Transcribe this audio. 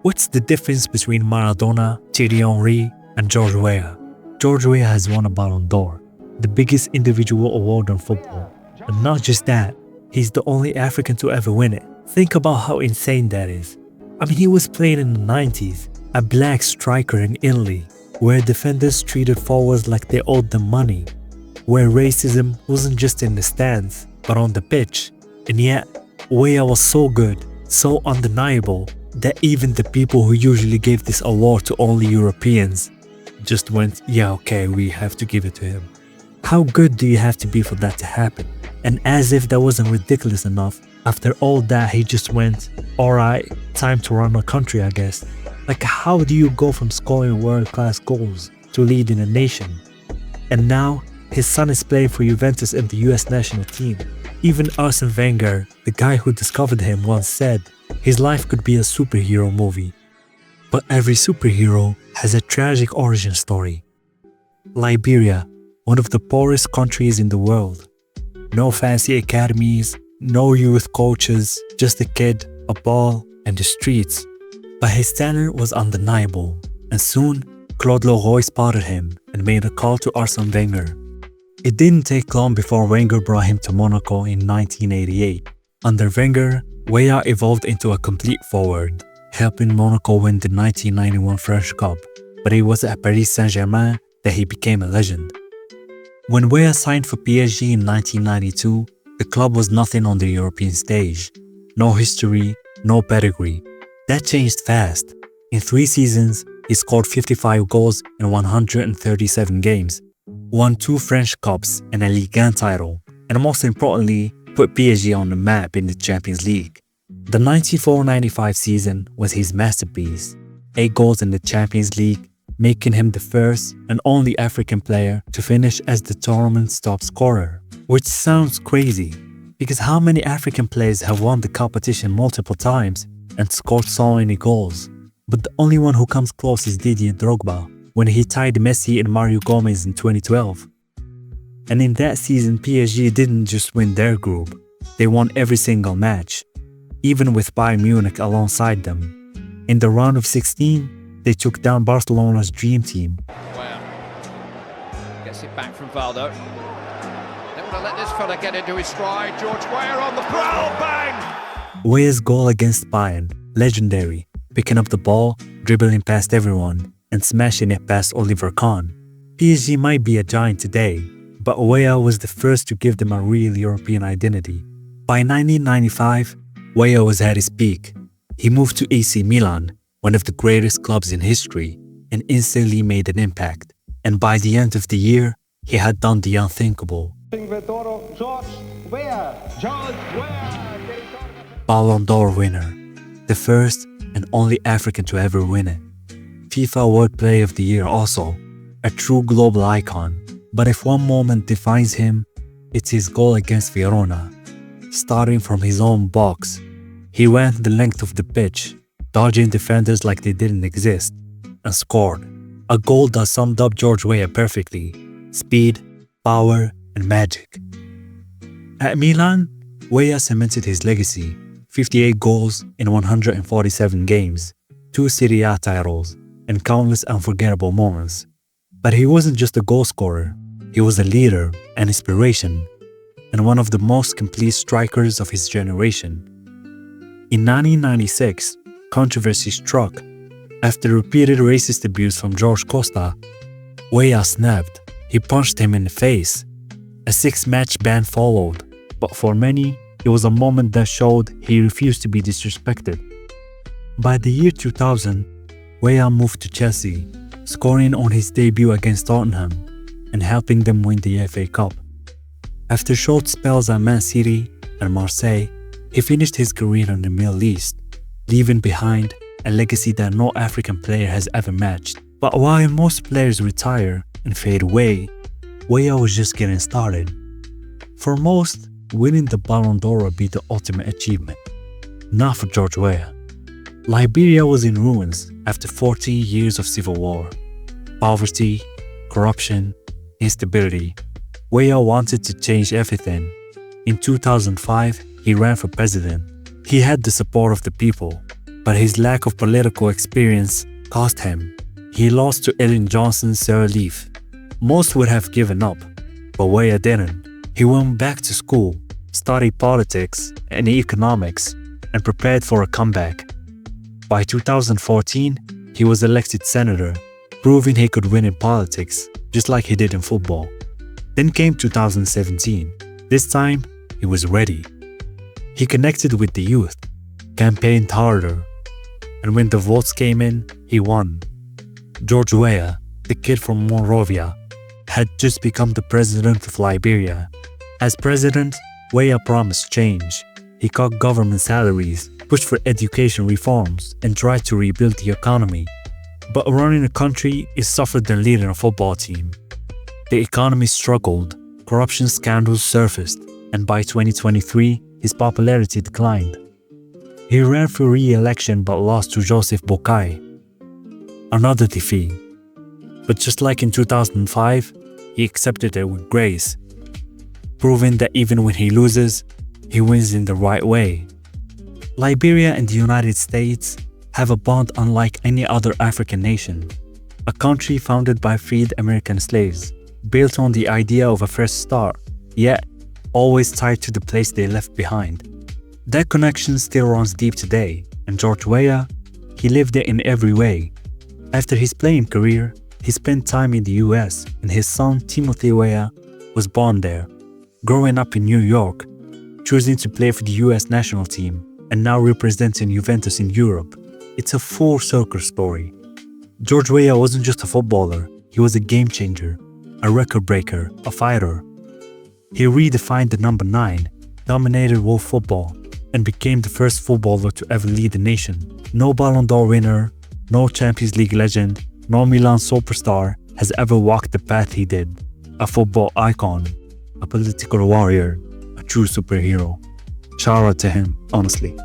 What's the difference between Maradona, Thierry Henry, and George Weah? George Weah has won a Ballon d'Or, the biggest individual award in football. And not just that, he's the only African to ever win it. Think about how insane that is. I mean, he was playing in the 90s, a black striker in Italy, where defenders treated forwards like they owed them money, where racism wasn't just in the stands, but on the pitch. And yet, Weah was so good, so undeniable, that even the people who usually gave this award to only Europeans just went, yeah, okay, we have to give it to him. How good do you have to be for that to happen? And as if that wasn't ridiculous enough, after all that he just went, alright, time to run a country, I guess. Like, how do you go from scoring world-class goals to leading a nation? And now, his son is playing for Juventus in the US national team. Even Arsene Wenger, the guy who discovered him, once said his life could be a superhero movie. But every superhero has a tragic origin story. Liberia, one of the poorest countries in the world. No fancy academies, no youth coaches, just a kid, a ball, and the streets. But his talent was undeniable, and soon Claude Leroy spotted him and made a call to Arsene Wenger. It didn't take long before Wenger brought him to Monaco in 1988. Under Wenger, Weah evolved into a complete forward, helping Monaco win the 1991 French Cup, but it was at Paris Saint-Germain that he became a legend. When Weah signed for PSG in 1992, the club was nothing on the European stage. No history, no pedigree. That changed fast. In 3 seasons, he scored 55 goals in 137 games, won 2 French Cups and a Ligue 1 title, and most importantly, put PSG on the map in the Champions League. The 94-95 season was his masterpiece, 8 goals in the Champions League, making him the first and only African player to finish as the tournament's top scorer. Which sounds crazy, because how many African players have won the competition multiple times and scored so many goals? But the only one who comes close is Didier Drogba, when he tied Messi and Mario Gomez in 2012. And in that season, PSG didn't just win their group, they won every single match, even with Bayern Munich alongside them. In the round of 16, they took down Barcelona's dream team. Weah gets it back from Valdo. They want to let this fella get into his stride. George Weah on the prowl, bang! Weah's goal against Bayern, legendary, picking up the ball, dribbling past everyone, and smashing it past Oliver Kahn. PSG might be a giant today, but Weah was the first to give them a real European identity. By 1995, Weah was at his peak. He moved to AC Milan, one of the greatest clubs in history, and instantly made an impact. And by the end of the year, he had done the unthinkable. Ballon d'Or winner, the first and only African to ever win it. FIFA World Player of the Year also, a true global icon. But if one moment defines him, it's his goal against Verona. Starting from his own box, he went the length of the pitch, dodging defenders like they didn't exist, and scored. A goal that summed up George Weah perfectly: speed, power, and magic. At Milan, Weah cemented his legacy: 58 goals in 147 games, 2 Serie A titles, and countless unforgettable moments. But he wasn't just a goal scorer, he was a leader, an inspiration, and one of the most complete strikers of his generation. In 1996, controversy struck. After repeated racist abuse from George Costa, Weah snapped. He punched him in the face. A 6-match ban followed, but for many, it was a moment that showed he refused to be disrespected. By the year 2000, Weah moved to Chelsea, scoring on his debut against Tottenham and helping them win the FA Cup. After short spells at Man City and Marseille, he finished his career in the Middle East, leaving behind a legacy that no African player has ever matched. But while most players retire and fade away, Weah was just getting started. For most, winning the Ballon d'Or would be the ultimate achievement. Not for George Weah. Liberia was in ruins after 14 years of civil war. Poverty, corruption, instability. Weah wanted to change everything. In 2005, he ran for president. He had the support of the people, but his lack of political experience cost him. He lost to Ellen Johnson's Sirleaf. Most would have given up, but Weah didn't. He went back to school, studied politics and economics, and prepared for a comeback. By 2014, he was elected senator, proving he could win in politics, just like he did in football. Then came 2017. This time, he was ready. He connected with the youth, campaigned harder, and when the votes came in, he won. George Weah, the kid from Monrovia, had just become the president of Liberia. As president, Weah promised change. He cut government salaries, pushed for education reforms, and tried to rebuild the economy. But running a country is tougher than leading a football team. The economy struggled, corruption scandals surfaced, and by 2023, his popularity declined. He ran for re-election but lost to Joseph Boakai. Another defeat. But just like in 2005, he accepted it with grace, proving that even when he loses, he wins in the right way. Liberia and the United States have a bond unlike any other African nation, a country founded by freed American slaves, built on the idea of a fresh start, yet always tied to the place they left behind. That connection still runs deep today, and George Weah, he lived it in every way. After his playing career, he spent time in the US, and his son Timothy Weah was born there. Growing up in New York, choosing to play for the US national team, and now representing Juventus in Europe. It's a full circle story. George Weah wasn't just a footballer, he was a game changer, a record breaker, a fighter. He redefined the number 9, dominated world football, and became the first footballer to ever lead the nation. No Ballon d'Or winner, no Champions League legend, no Milan superstar has ever walked the path he did. A football icon, a political warrior, a true superhero. Shout out to him, honestly.